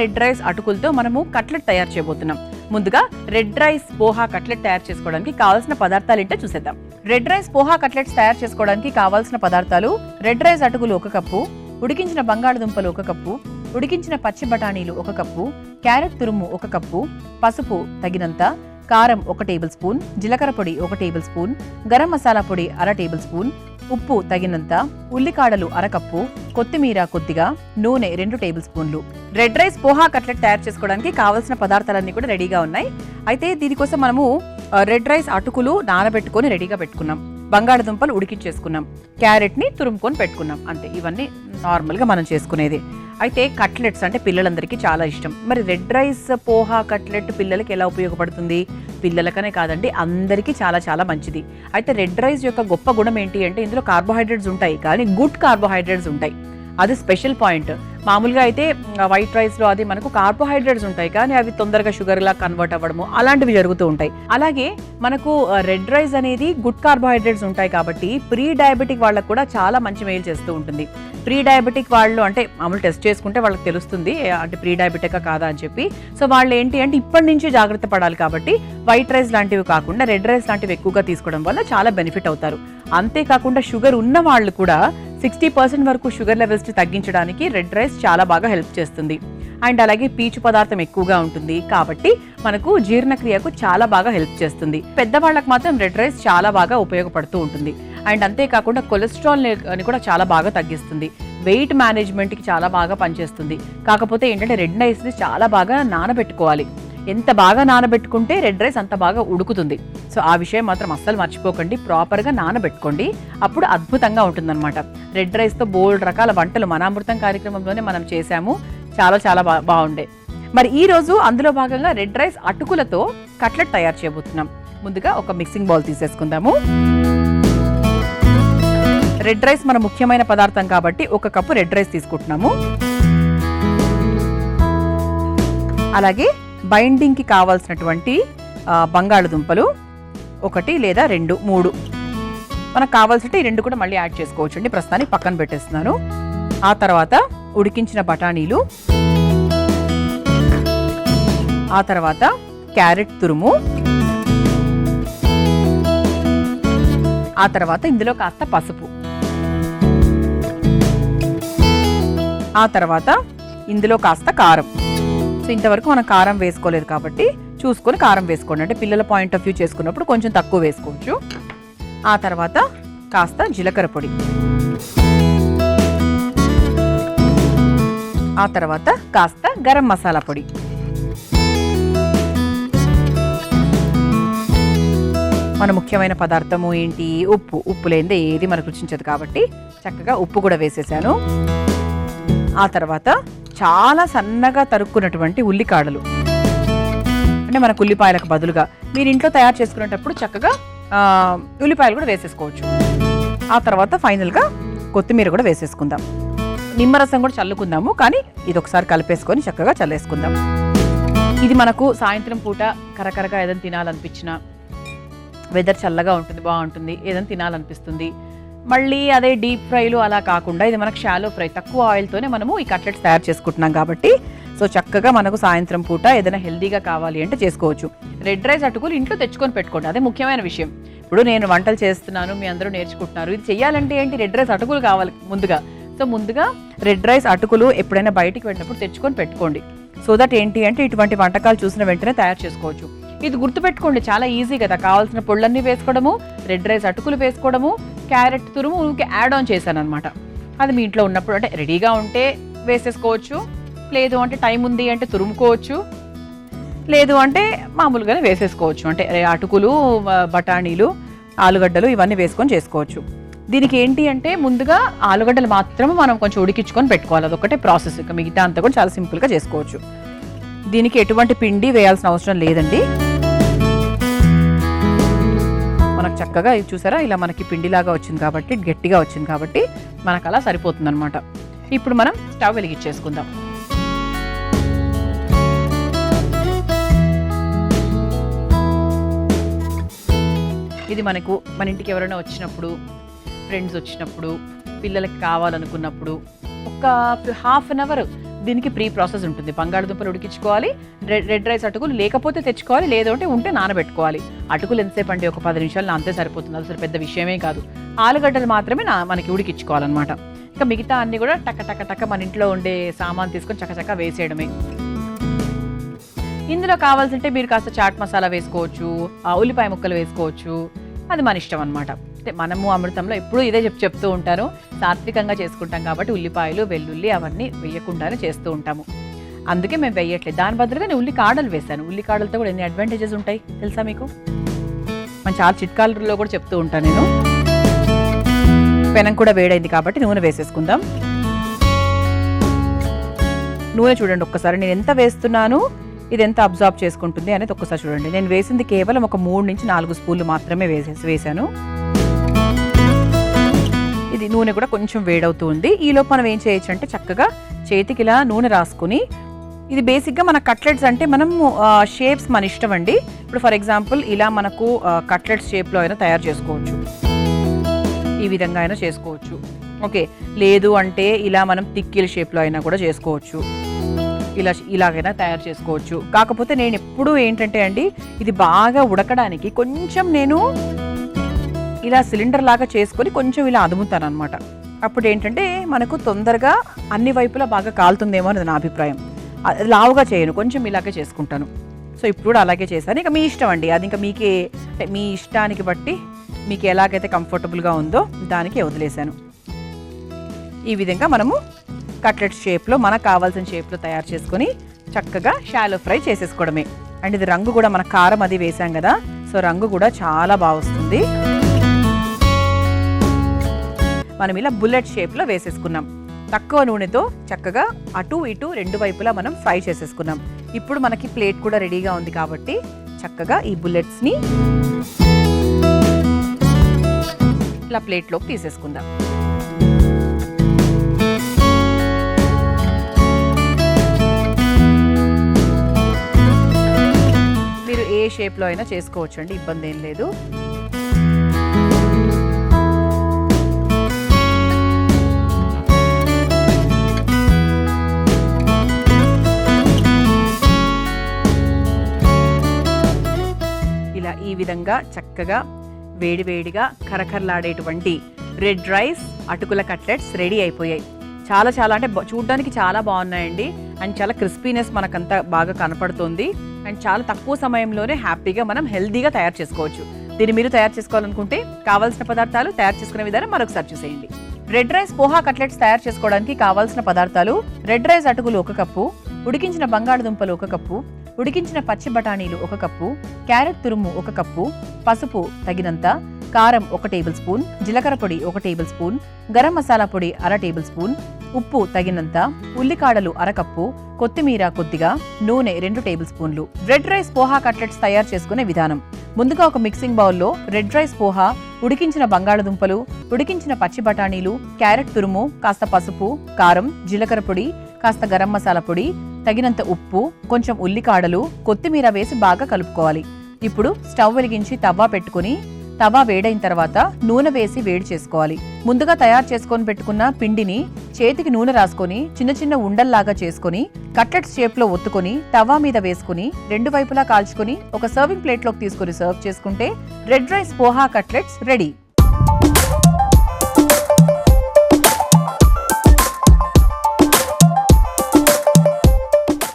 Red rice అటుకులతో మనము cutlet తయారు చేయబోతున్నాం. ముందుగా రెడ్ రైస్ పోహా కట్లెట్ తయారు చేసుకోవడానికి కావాల్సిన పదార్థాలు ఏంటో చూసేద్దాం. రెడ్ రైస్ పోహా కట్లెట్స్ తయారు చేసుకోవడానికి కావాల్సిన పదార్థాలు: రెడ్ రైస్ అటుకులు 1 కప్పు, ఉడికించిన బంగాళదుంపలు 1 కప్పు, ఉడికించిన పచ్చి బఠానీలు 1 కప్పు, క్యారెట్ తురుము 1 కప్పు, పసుపు తగినంత, కారం 1 టేబుల్ స్పూన్, జీలకర్ర పొడి 1 టేబుల్ స్పూన్, గరం మసాలా పొడి 1/2 టేబుల్ స్పూన్, ఉప్పు తగినంత, ఉల్లికాడలు 1/2 కప్పు, కొత్తిమీర కొద్దిగా, నూనె 2 టేబుల్ స్పూన్లు. రెడ్ రైస్ పోహా కట్లెట్ తయారు చేసుకోవడానికి కావాల్సిన పదార్థాలన్నీ కూడా రెడీగా ఉన్నాయి. అయితే దీనికోసం మనము రెడ్ రైస్ అటుకులు నానబెట్టుకొని రెడీగా పెట్టుకున్నాం, బంగాళదుంపలు ఉడికించేసుకున్నాం, క్యారెట్ ని తురుముకొని పెట్టుకున్నాం. అంతే, ఇవన్నీ నార్మల్ గా మనం చేసుకునేది. అయితే కట్లెట్స్ అంటే పిల్లలందరికీ చాలా ఇష్టం. మరి రెడ్ రైస్ పోహా కట్లెట్ పిల్లలకి ఎలా ఉపయోగపడుతుంది? పిల్లలకనే కాదండి, అందరికీ చాలా చాలా మంచిది. అయితే రెడ్ రైస్ యొక్క గొప్ప గుణం ఏంటి అంటే ఇందులో కార్బోహైడ్రేట్స్ ఉంటాయి, కానీ గుడ్ కార్బోహైడ్రేట్స్ ఉంటాయి. అది స్పెషల్ పాయింట్. మామూలుగా అయితే వైట్ రైస్ లో అది మనకు కార్బోహైడ్రేట్స్ ఉంటాయి, కానీ అవి తొందరగా షుగర్ లా కన్వర్ట్ అవ్వడము అలాంటివి జరుగుతూ ఉంటాయి. అలాగే మనకు రెడ్ రైస్ అనేది గుడ్ కార్బోహైడ్రేట్స్ ఉంటాయి కాబట్టి ప్రీ డయాబెటిక్ వాళ్ళకు కూడా చాలా మంచి మేలు చేస్తూ ఉంటుంది. ప్రీ డయాబెటిక్ వాళ్ళు అంటే మామూలు టెస్ట్ చేసుకుంటే వాళ్ళకి తెలుస్తుంది అంటే ప్రీ డయాబెటిక్ కాదా అని చెప్పి. సో వాళ్ళు ఏంటి అంటే ఇప్పటి నుంచి జాగ్రత్త పడాలి కాబట్టి వైట్ రైస్ లాంటివి కాకుండా రెడ్ రైస్ లాంటివి ఎక్కువగా తీసుకోవడం వల్ల చాలా బెనిఫిట్ అవుతారు. అంతేకాకుండా షుగర్ ఉన్న వాళ్ళు కూడా 60% వరకు షుగర్ లెవెల్స్ తగ్గించడానికి రెడ్ రైస్ చాలా బాగా హెల్ప్ చేస్తుంది. అండ్ అలాగే పీచు పదార్థం ఎక్కువగా ఉంటుంది కాబట్టి మనకు జీర్ణక్రియకు చాలా బాగా హెల్ప్ చేస్తుంది. పెద్దవాళ్ళకి మాత్రం రెడ్ రైస్ చాలా బాగా ఉపయోగపడుతూ ఉంటుంది. అండ్ అంతేకాకుండా కొలెస్ట్రాల్ అని కూడా చాలా బాగా తగ్గిస్తుంది. వెయిట్ మేనేజ్మెంట్కి చాలా బాగా పనిచేస్తుంది. కాకపోతే ఏంటంటే రెడ్ రైస్ని చాలా బాగా నానబెట్టుకోవాలి. ఎంత బాగా నానబెట్టుకుంటే రెడ్ రైస్ అంత బాగా ఉడుకుతుంది. సో ఆ విషయం మాత్రం అస్సలు మర్చిపోకండి, ప్రాపర్గా నానబెట్టుకోండి, అప్పుడు అద్భుతంగా ఉంటుందన్నమాట. రెడ్ రైస్తో బోల్డ్ రకాల వంటలు మన అమృతం కార్యక్రమంలోనే మనం చేశాము, చాలా చాలా బాగుండే. మరి ఈ రోజు అందులో భాగంగా రెడ్ రైస్ అటుకులతో కట్లెట్ తయారు చేయబోతున్నాం. ముందుగా ఒక మిక్సింగ్ బౌల్ తీసేసుకుందాము. రెడ్ రైస్ మన ముఖ్యమైన పదార్థం కాబట్టి 1 కప్పు రెడ్ రైస్ తీసుకుంటున్నాము. అలాగే బైండింగ్ కి కావాల్సినటువంటి బంగాళదుంపలు 1 లేదా 2, 3 మనకు కావాల్సింటే ఈ 2 కూడా మళ్ళీ యాడ్ చేసుకోవచ్చు అండి. ప్రస్తుతానికి పక్కన పెట్టేస్తున్నాను. ఆ తర్వాత ఉడికించిన బఠానీలు, ఆ తర్వాత క్యారెట్ తురుము, ఆ తర్వాత ఇందులో కాస్త పసుపు, ఆ తర్వాత ఇందులో కాస్త కారం. సో ఇంతవరకు మనం కారం వేసుకోలేదు కాబట్టి చూసుకొని కారం వేసుకోండి. అంటే పిల్లల పాయింట్ ఆఫ్ వ్యూ చేసుకున్నప్పుడు కొంచెం తక్కువ వేసుకోవచ్చు. ఆ తర్వాత కాస్త జీలకర్ర పొడి, ఆ తర్వాత కాస్త గరం మసాలా పొడి, మన ముఖ్యమైన పదార్థము ఏంటి? ఉప్పు. ఉప్పు లేనిదే ఏది మనకు రుచించదు కాబట్టి చక్కగా ఉప్పు కూడా వేసేసాను. ఆ తర్వాత చాలా సన్నగా తరుక్కున్నటువంటి ఉల్లికాడలు, అంటే మనకు ఉల్లిపాయలకు బదులుగా మీరు ఇంట్లో తయారు చేసుకునేటప్పుడు చక్కగా ఉల్లిపాయలు కూడా వేసేసుకోవచ్చు. ఆ తర్వాత ఫైనల్గా కొత్తిమీర కూడా వేసేసుకుందాం. నిమ్మరసం కూడా చల్లుకుందాము, కానీ ఇది ఒకసారి కలిపేసుకొని చక్కగా చల్లేసుకుందాం. ఇది మనకు సాయంత్రం పూట కరకరగా ఏదైనా తినాలనిపించినా, వెదర్ చల్లగా ఉంటుంది, బాగుంటుంది, ఏదైనా తినాలనిపిస్తుంది. మళ్ళీ అదే డీప్ ఫ్రైలు అలా కాకుండా ఇది మనకు షాలో ఫ్రై, తక్కువ ఆయిల్తోనే మనము ఈ కట్లెట్స్ తయారు చేసుకుంటున్నాం కాబట్టి సో చక్కగా మనకు సాయంత్రం పూట ఏదైనా హెల్దీగా కావాలి అంటే చేసుకోవచ్చు. రెడ్ రైస్ అటుకులు ఇంట్లో తెచ్చుకొని పెట్టుకోండి, అదే ముఖ్యమైన విషయం. ఇప్పుడు నేను వంటలు చేస్తున్నాను, మీ అందరూ నేర్చుకుంటున్నారు, ఇది చెయ్యాలంటే ఏంటి? రెడ్ రైస్ అటుకులు కావాలి ముందుగా. సో ముందుగా రెడ్ రైస్ అటుకులు ఎప్పుడైనా బయటికి వెళ్ళినప్పుడు తెచ్చుకొని పెట్టుకోండి. సో దట్ ఏంటి అంటే ఇటువంటి వంటకాలు చూసిన వెంటనే తయారు చేసుకోవచ్చు. ఇది గుర్తుపెట్టుకోండి, చాలా ఈజీ కదా. కావాల్సిన పొళ్ళన్నీ వేసుకోవడము, రెడ్ రైస్ అటుకులు వేసుకోవడము, క్యారెట్ తురుము యాడ్ ఆన్ చేశాను అనమాట. అది మీ ఇంట్లో ఉన్నప్పుడు అంటే రెడీగా ఉంటే వేసేసుకోవచ్చు, లేదు అంటే టైం ఉంది అంటే తురుముకోవచ్చు, లేదు అంటే మామూలుగానే వేసేసుకోవచ్చు. అంటే అటుకులు, బఠానీలు, ఆలుగడ్డలు ఇవన్నీ వేసుకొని చేసుకోవచ్చు. దీనికి ఏంటి అంటే ముందుగా ఆలుగడ్డలు మాత్రమే మనం కొంచెం ఉడికించుకొని పెట్టుకోవాలి, అదొకటే ప్రాసెస్. ఇక మిగతా అంతా కూడా చాలా సింపుల్గా చేసుకోవచ్చు. దీనికి ఎటువంటి పిండి వేయాల్సిన అవసరం లేదండి. మనకు చక్కగా ఇది చూసారా, ఇలా మనకి పిండిలాగా వచ్చింది కాబట్టి, గట్టిగా వచ్చింది కాబట్టి మనకు అలా సరిపోతుంది అనమాట. ఇప్పుడు మనం స్టవ్ వెలిగించేసుకుందాం. ఇది మనకు మన ఇంటికి ఎవరైనా వచ్చినప్పుడు, ఫ్రెండ్స్ వచ్చినప్పుడు, పిల్లలకి కావాలనుకున్నప్పుడు ఒక హాఫ్ అన్ అవర్ దీనికి ప్రీ ప్రాసెస్ ఉంటుంది. బంగాళదుంపలు ఉడికించుకోవాలి, రెడ్ రైస్ అటుకులు లేకపోతే తెచ్చుకోవాలి, లేదంటే ఉంటే నానబెట్టుకోవాలి. అటుకులు ఎంతసేపు అంటే ఒక 10 నిమిషాలు నానితే సరిపోతుంది, అసలు పెద్ద విషయమే కాదు. ఆలుగడ్డలు మాత్రమే మనకి ఉడికించుకోవాలన్నమాట. ఇంకా మిగతా అన్ని కూడా టక్క టక్క టక్క మన ఇంట్లో ఉండే సామాన్ తీసుకొని చక్కచక్క వేసేయడమే. ఇందులో కావాల్సింటే మీరు కాస్త చాట్ మసాలా వేసుకోవచ్చు, ఉల్లిపాయ ముక్కలు వేసుకోవచ్చు, అది మన ఇష్టం అనమాట. అంటే మనము అమృతంలో ఎప్పుడూ ఇదే చెప్తూ ఉంటాను, సాత్వికంగా చేసుకుంటాం కాబట్టి ఉల్లిపాయలు వెల్లుల్లి అవన్నీ వేయకుండానే చేస్తూ ఉంటాము. అందుకే మేము వేయట్లేదు. దాని బదులుగా నేను ఉల్లికాడలు వేసాను. ఉల్లికాడలతో కూడా ఎన్ని అడ్వాంటేజెస్ ఉంటాయి తెలుసా మీకు? మనం చాలా చిట్కాలలో కూడా చెప్తూ ఉంటాను నేను. పెనం కూడా వేడైంది కాబట్టి నూనె వేసేసుకుందాం. నూనె చూడండి ఒక్కసారి నేను ఎంత వేస్తున్నాను, ఇది ఎంత అబ్జార్బ్ చేసుకుంటుంది అనేది ఒక్కసారి చూడండి. నేను వేసింది కేవలం ఒక 3 నుంచి 4 స్పూన్లు మాత్రమే వేసాను. ఇది నూనె కూడా కొంచెం వేడవుతూ ఉంది. ఈలోపు మనం ఏం చేయొచ్చు అంటే చక్కగా చేతికి ఇలా నూనె రాసుకుని, ఇది బేసిక్గా మన కట్లెట్స్ అంటే మనం షేప్స్ మన ఇష్టం అండి. ఇప్పుడు ఫర్ ఎగ్జాంపుల్ ఇలా మనకు కట్లెట్స్ షేప్లో అయినా తయారు చేసుకోవచ్చు, ఈ విధంగా అయినా చేసుకోవచ్చు. ఓకే, లేదు అంటే ఇలా మనం తిక్కిల షేప్లో అయినా కూడా చేసుకోవచ్చు, ఇలాగైనా తయారు చేసుకోవచ్చు. కాకపోతే నేను ఎప్పుడూ ఏంటంటే అండి, ఇది బాగా ఉడకడానికి కొంచెం నేను ఇలా సిలిండర్ లాగా చేసుకొని కొంచెం ఇలా అదుముతాను అనమాట. అప్పుడు ఏంటంటే మనకు తొందరగా అన్ని వైపులా బాగా కాలుతుందేమో అనేది నా అభిప్రాయం. లావుగా చేయను, కొంచెం ఇలాగే చేసుకుంటాను. సో ఇప్పుడు కూడా అలాగే చేశాను. ఇక మీ ఇష్టం అండి, అది ఇంకా మీకే, మీ ఇష్టానికి బట్టి మీకు ఎలాగైతే కంఫర్టబుల్గా ఉందో దానికి వదిలేశాను. ఈ విధంగా మనము కట్లెట్ షేప్లో మనకు కావాల్సిన షేప్లో తయారు చేసుకొని చక్కగా షాలో ఫ్రై చేసేసుకోవడమే. అండ్ ఇది రంగు కూడా మన కారం అది వేసాం కదా, సో రంగు కూడా చాలా బాగా వస్తుంది. మనం ఇలా బుల్లెట్ షేప్లో వేసేసుకున్నాం. తక్కువ నూనెతో చక్కగా అటు ఇటు 2 వైపులా మనం ఫ్రై చేసేసుకున్నాం. ఇప్పుడు మనకి ప్లేట్ కూడా రెడీగా ఉంది కాబట్టి చక్కగా ఈ బుల్లెట్స్ని ఇలా ప్లేట్లోకి తీసేసుకుందాం. మీరు ఏ షేప్లో అయినా చేసుకోవచ్చు అండి, ఇబ్బంది ఏం లేదు. ఇలా ఈ విధంగా చక్కగా వేడివేడిగా కరకరలాడేటువంటి రెడ్ రైస్ అటుకుల కట్లెట్స్ రెడీ అయిపోయాయి. చాలా చాలా అంటే చూడడానికి చాలా బాగున్నాయండి. అండ్ చాలా క్రిస్పీనెస్ మనకంతా బాగా కనపడుతుంది. అండ్ చాలా తక్కువ సమయంలోనే హ్యాపీగా మనం హెల్దీగా తయారు చేసుకోవచ్చు. దీన్ని మీరు తయారు చేసుకోవాలనుకుంటే కావాల్సిన పదార్థాలు, తయారు చేసుకునే విధానం మరొకసారి చూసేయండి. రెడ్ రైస్ పోహా కట్లెట్స్ తయారు చేసుకోవడానికి కావాల్సిన పదార్థాలు: రెడ్ రైస్ అటుకులు 1 కప్పు, ఉడికించిన బంగాళదుంపలు 1 కప్పు, ఉడికించిన పచ్చి బఠానీలు 1 కప్పు, క్యారెట్ తురుము 1 కప్పు, పసుపు తగినంత, కారం 1 టేబుల్ స్పూన్, జీలకర్ర పొడి 1 టేబుల్ స్పూన్, గరం మసాలా పొడి 1/2 టేబుల్ స్పూన్, ఉప్పు తగినంత, ఉల్లికాడలు 1/2 కప్పు, కొత్తిమీర కొద్దిగా, నూనె 2 టేబుల్ స్పూన్లు. రెడ్ రైస్ పోహా కట్లెట్స్ తయారు చేసుకునే విధానం: ముందుగా ఒక మిక్సింగ్ బౌల్లో రెడ్ రైస్ పోహా, ఉడికించిన బంగాళదుంపలు, ఉడికించిన పచ్చి బఠానీలు, క్యారెట్ తురుము, కాస్త పసుపు, కారం, జీలకర్ర పొడి, కాస్త గరం మసాలా పొడి, తగినంత ఉప్పు, కొంచెం ఉల్లికాడలు, కొత్తిమీర వేసి బాగా కలుపుకోవాలి. ఇప్పుడు స్టవ్ వెలిగించి తవ్వ పెట్టుకుని, తవా వేడైన తర్వాత నూనె వేసి వేడి చేసుకోవాలి. ముందుగా తయారు చేసుకొని పెట్టుకున్న పిండిని చేతికి నూనె రాసుకొని చిన్న చిన్న ఉండల్లాగా చేసుకొని కట్లెట్స్ షేప్లో ఒత్తుకొని తవా మీద వేసుకుని 2 వైపులా కాల్చుకొని ఒక సర్వింగ్ ప్లేట్లోకి తీసుకొని సర్వ్ చేసుకుంటే red rice poha cutlets ready.